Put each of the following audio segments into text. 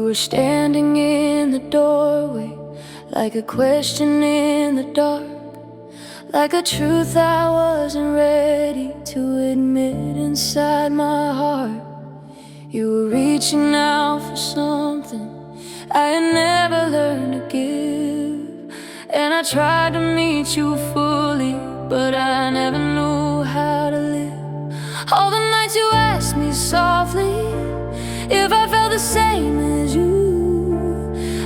were standing in the doorway, like a question in the dark, like a truth I wasn't ready to admit inside my heart. You were reaching out for something I had never learned to give, and I tried to meet you fully, but I never knew how to live. All the nights you asked me softly if I felt the same as you,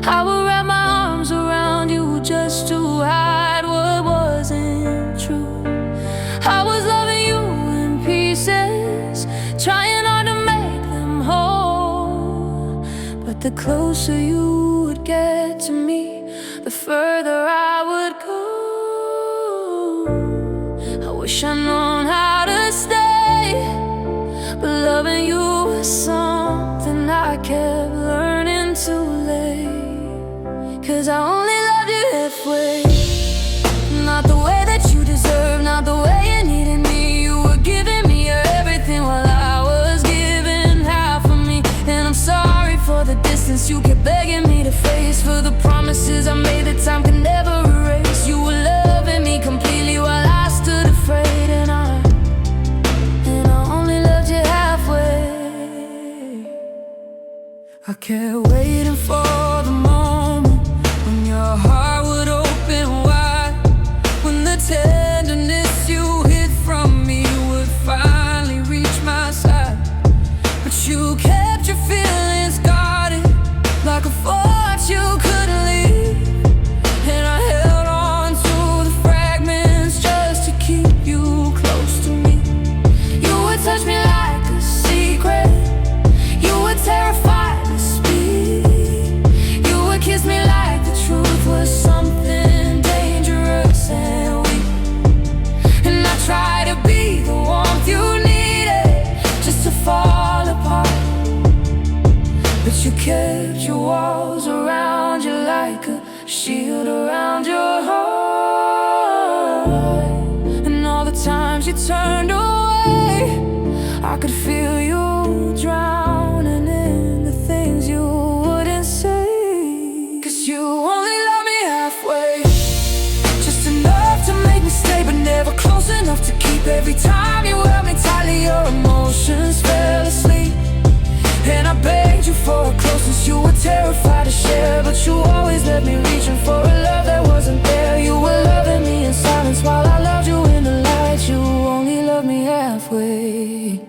I would wrap my arms around you just to hide what wasn't true. I was loving you in pieces, trying hard to make them whole, but the closer you would get to me, the further I would go. I wish I'd known how to stay, but loving you was something I kept learning too late. 'Cause I only loved you halfway, not the way that you deserve, not the way you needed me. You were giving me your everything while I was giving half of me. And I'm sorry for the distance you kept begging me to face, for the promises I made that time could never erase. You were loving me completely while I stood afraid, and I only loved you halfway. I kept waiting for the moment when your heart would open wide, when the tenderness you hid from me would finally reach my side. But you kept your feelings guarded, like a fort you couldn't leave, and I held on to the fragments just to keep you close to me. You would touch me like a secret, you were terrified to speak, you would kiss me like the truth was something dangerous and weak. And I tried to be the warmth you needed just to fall apart, but you kept your walls around you like a shield around your heart. And all the times you turned away, I could feel you drowning in the things you wouldn't say. 'Cause you only love me halfway, just enough to make me stay, but never close enough to keep. Every time you held me tightly, your emotions fell asleep, and I begged you for a closeness you were terrified to share, but you always let me reaching for a love that wasn't there. You were loving me in silence while I loved you in the light. You only loved me halfway,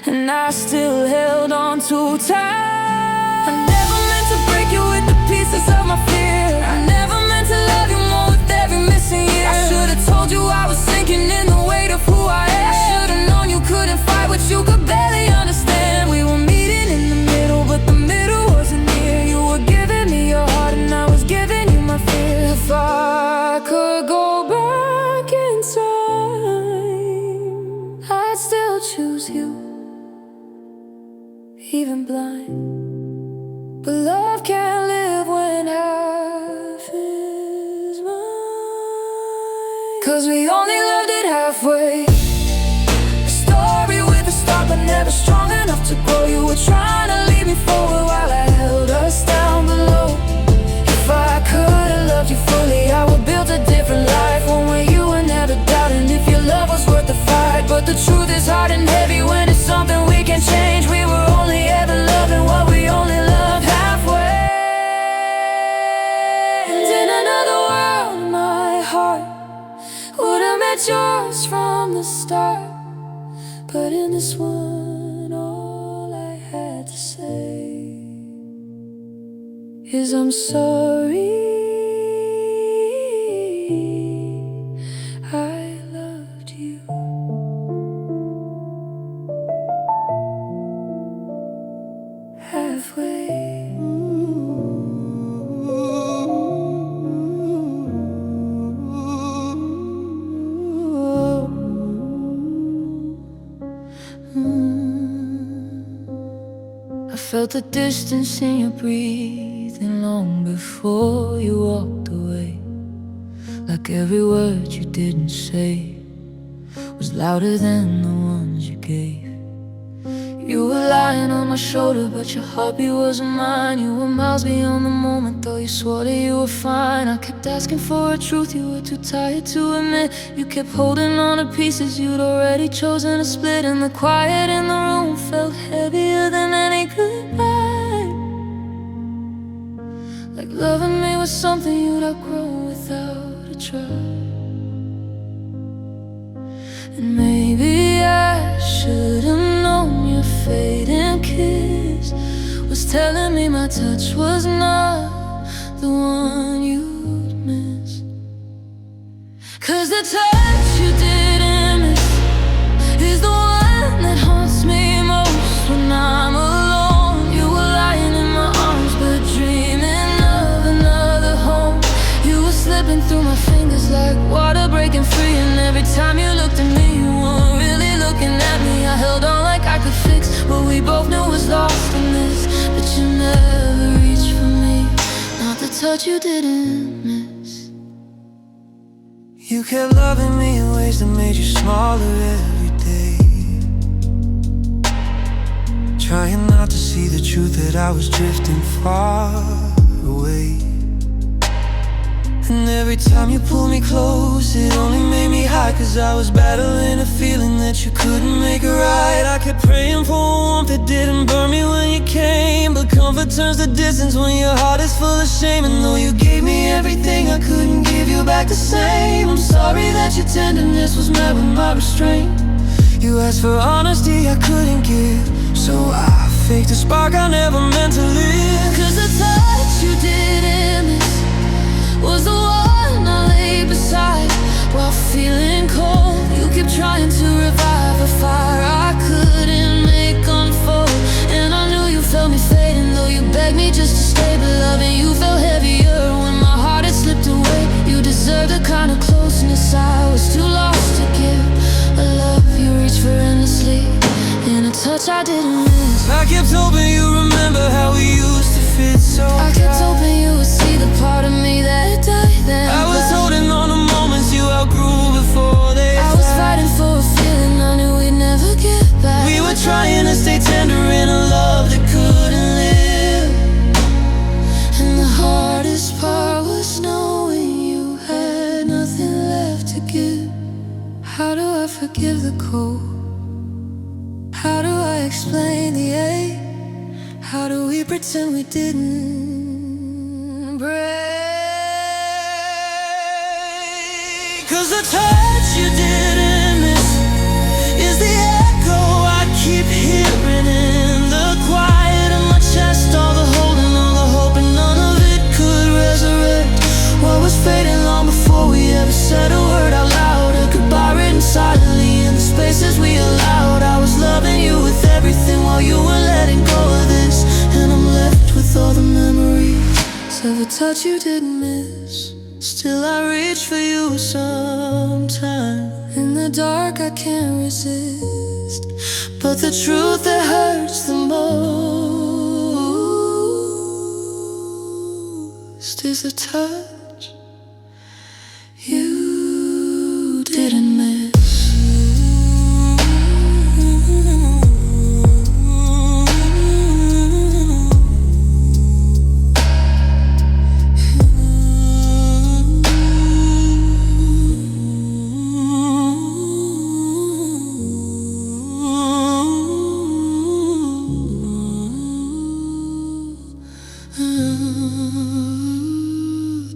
and I still held on too tight. I never meant to break you with the pieces of my fear, I never meant to love you more with every missing year. I should've told you I was sinking in the weight of who I am. I should've known you couldn't fight what you could barely understand. We were meeting in the middle, but the middle wasn't near. You were giving me your heart and I was giving you my fear. If I could go back in time, I'd still choose you, even blind. But love can't live when half is mine, 'cause we only loved it halfway. A story with a start but never strong enough to grow. You were trying to lead me forward while I held us down below. If I could have loved you fully, I would build a different life, one where you were never doubting if your love was worth the fight. But the truth is hard and heavy when it's something we can change. We were only ever loving what we only loved halfway. And in another world, my heart would have met yours from the start, but in this one, all I had to say is I'm sorry I loved you halfway. I felt the distance in your breathing long before you walked away, like every word you didn't say was louder than the ones you gave. You were lying on my shoulder, but your heartbeat wasn't mine. You were miles beyond the moment, though you swore that you were fine. I kept asking for a truth you were too tired to admit. You kept holding on to pieces you'd already chosen to split. And the quiet in the room felt heavier than any goodbye, like loving me was something you'd outgrown without a try. And maybe I should've known your fading kiss was telling me my touch was not the one you'd miss. 'Cause the touch you didn't miss is the one that haunts me most when I'm alone. You were lying in my arms but dreaming of another home. You were slipping through my fingers like water breaking free. And every time you looked at me, you weren't really looking at me. I held on like I could fix what we both knew was lost in this. But you never reached for me, not the touch you didn't miss. You kept loving me in ways that made you smaller every day, trying not to see the truth that I was drifting far away. And every time you pulled me close, it only made me high. 'Cause I was battling a feeling that you couldn't make it right. I kept praying for a warmth that didn't burn me when you came, but comfort turns to distance when your heart is full of shame. And though you gave me everything, I couldn't give you back the same. I'm sorry that your tenderness was met with my restraint. You asked for honesty I couldn't give, so I faked a spark I never meant to live. 'Cause the touch you didn't miss was the one I lay beside while feeling cold. You kept trying to revive a fire I couldn't make unfold. And I knew you felt me fading, though you begged me just to stay. But loving you felt heavier when my heart had slipped away. You deserved the kind of closeness I was too lost to give. A love you reached for endlessly, and a touch I didn't miss. I kept hoping you remember how we used to fit so I kept hoping you would see the part of me that died then. I was holding on to moments you outgrew before they I was fighting for a feeling I knew we'd never get back. We were trying to stay tender in a love that couldn't live. And the hardest part was knowing you had nothing left to give. How do I forgive the cold? How do I explain the ache? How do we pretend we didn't break? 'Cause the touch you didn't miss is the echo I keep hearing in the quiet of my chest. All the holding, all the hoping, none of it could resurrect what was fading long before we ever said a word out loud. A goodbye written silently in the spaces we allowed. I was loving you with everything while you were letting go of this, and I'm left with all the memories of a touch you didn't miss. Still I reach for you sometime. In the dark I can't resist, But the truth that hurts the most is the touch you didn't miss.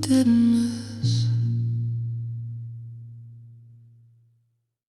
didn't